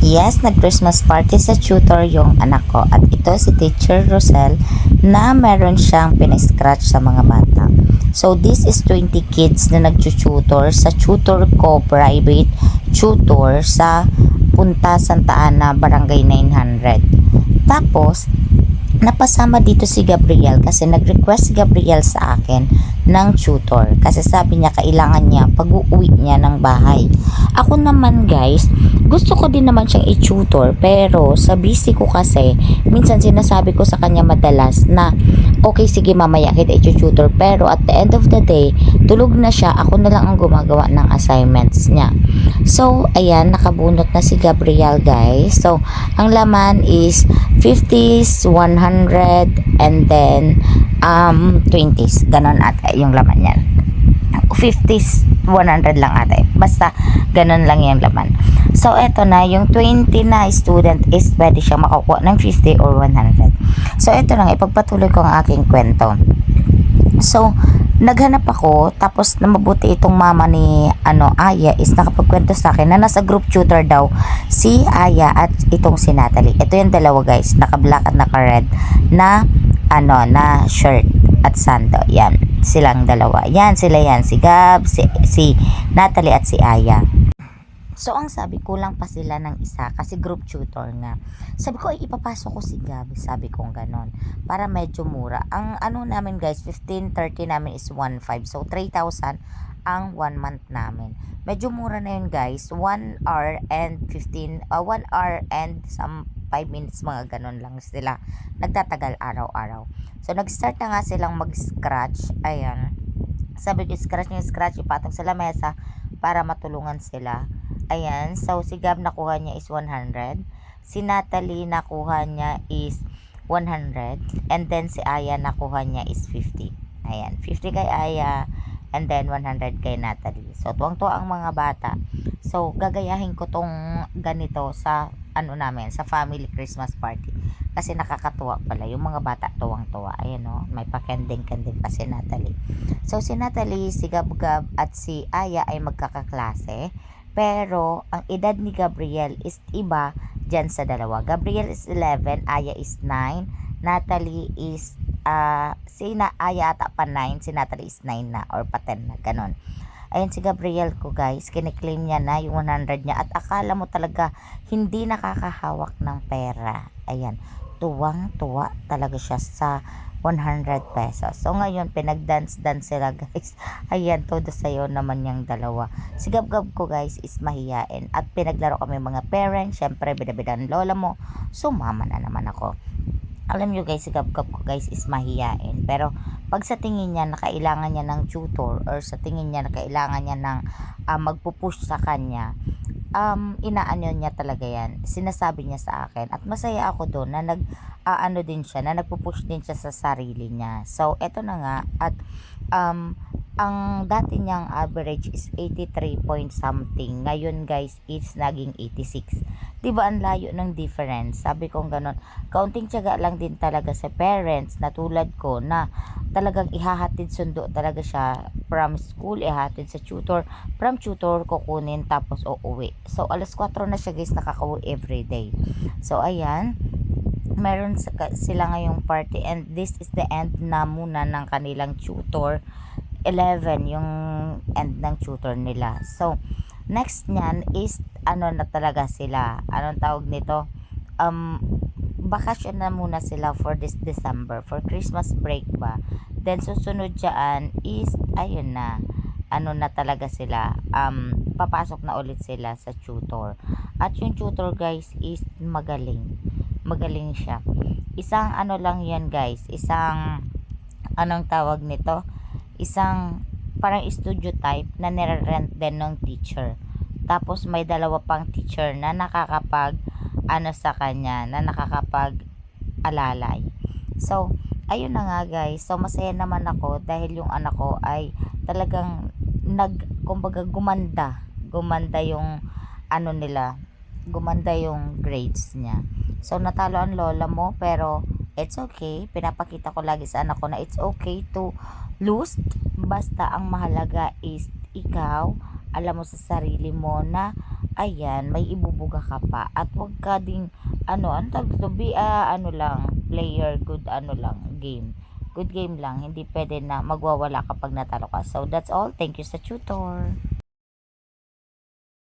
Yes, nag-Christmas party sa tutor yung anak ko at ito si Teacher Rosel na meron siyang pina-scratch sa mga bata. So this is 20 kids na nag-tutor sa tutor ko private tutor sa Punta Santa Ana, Barangay 900. Tapos, napasama dito si Gabriel kasi nag-request si Gabriel sa akin ng tutor kasi sabi niya kailangan niya pag-uwi niya ng bahay. Ako naman guys, gusto ko din naman siyang i-tutor pero sa busy ko kasi minsan sinasabi ko sa kanya madalas na okay sige mamaya kita i-tutor pero at the end of the day tulog na siya, ako na lang ang gumagawa ng assignments niya. So ayan, nakabunot na si Gabriel guys. So ang laman is 50s, 100 and then 20s, ganon ata yung laman yan. 50s, 100 lang ata, basta ganon lang yung laman. So eto na, yung 20 na student is pwede siya makakuha ng 50 or 100. So eto lang, ipagpatuloy ko ang aking kwento. So naghanap ako, tapos na mabuti itong mama ni Aya is nakapagkwento sa akin na nasa group tutor daw si Aya at itong si Natalie. Ito yung dalawa guys, naka black at naka red na na shirt at sando. Yan, silang dalawa. Yan, sila yan, si Gab, si Natalie at si Aya. So, ang sabi, kulang pa sila ng isa kasi group tutor nga. Sabi ko, ay ipapasok ko si Gabi. Sabi ko ganon. Para medyo mura. Ang namin guys, 15.30 namin is 1.5. So, 3,000 ang 1 month namin. Medyo mura na yun guys. 1 hour and 1 hour and some 5 minutes, mga ganon lang sila. Nagtatagal araw-araw. So, nag-start na nga silang mag-scratch. Ayan. Sabi ko, scratch, ipatong sa lamesa para matulungan sila. Ayan, so si Gab nakuha niya is 100. Si Natalie nakuha niya is 100. And then si Aya nakuha niya is 50. Ayan, 50 kay Aya and then 100 kay Natalie. So tuwang-tuwa ang mga bata. So gagayahin ko tong ganito sa namin, sa family Christmas party. Kasi nakakatuwa pala yung mga bata, tuwang-tuwa. Ayan o, may pakending-kending pa si Natalie. So si Natalie, si Gab-Gab at si Aya ay magkakaklase. Pero, ang edad ni Gabriel is iba dyan sa dalawa. Gabriel is 11, Aya is 9, Natalie is, Aya ata pa 9, si Natalie is 9 na, or pa 10 na, ganon. Ayan si Gabriel ko guys, kiniklaim niya na yung 100 niya at akala mo talaga hindi nakakahawak ng pera. Ayan, tuwang-tuwa talaga siya sa 100 pesos. So ngayon pinag-dance-dance sila guys. Ayan, todo sayo naman yung dalawa. Si Gab-Gab ko guys is mahiyain at pinaglaro kami mga parents. Syempre bidabidan lola mo. Sumama na naman ako. Alam nyo guys, si Gab-Gab ko guys is mahiyain. Pero pag sa tingin niya na kailangan niya ng tutor or sa tingin niya na kailangan niya ng magpupush sa kanya, inaano niya talaga yan. Sinasabi niya sa akin. At masaya ako doon na din siya, na nagpupush din siya sa sarili niya. So, eto na nga. At ang dati niyang average is 83 point something. Ngayon guys, it's naging 86. Diba ang layo ng difference? Sabi ko ganon. Kaunting tiyaga lang din talaga sa parents na tulad ko na talagang ihahatid sundo talaga siya from school, ihahatid sa tutor, from tutor kukunin tapos uuwi. So alas 4 na siya guys nakakauwi everyday. So ayan, meron sila ngayong party and this is the end na muna ng kanilang tutor. 11 yung end ng tutor nila. So next nyan is na talaga sila, anong tawag nito, bakasyon na muna sila for this December, for Christmas break ba. Then susunod dyan is ayun na, na talaga sila, papasok na ulit sila sa tutor. At yung tutor guys is magaling siya. Isang lang yan guys, isang anong tawag nito, isang parang studio type na nire-rent din ng teacher. Tapos may dalawa pang teacher na nakakapag sa kanya, na nakakapag alalay. So ayun na nga guys. So masaya naman ako dahil yung anak ko ay talagang kumbaga gumanda yung nila, gumanda yung grades niya. So natalo ang lola mo pero it's okay. Pinapakita ko lagi sa anak ko na it's okay to lose. Basta ang mahalaga is ikaw alam mo sa sarili mo na ayan, may ibubuga ka pa at wag ka ding ano tawag dito, be ano lang, player, good ano lang, game. Good game lang, hindi pwede na magwawala kapag natalo ka. So that's all. Thank you sa tutor.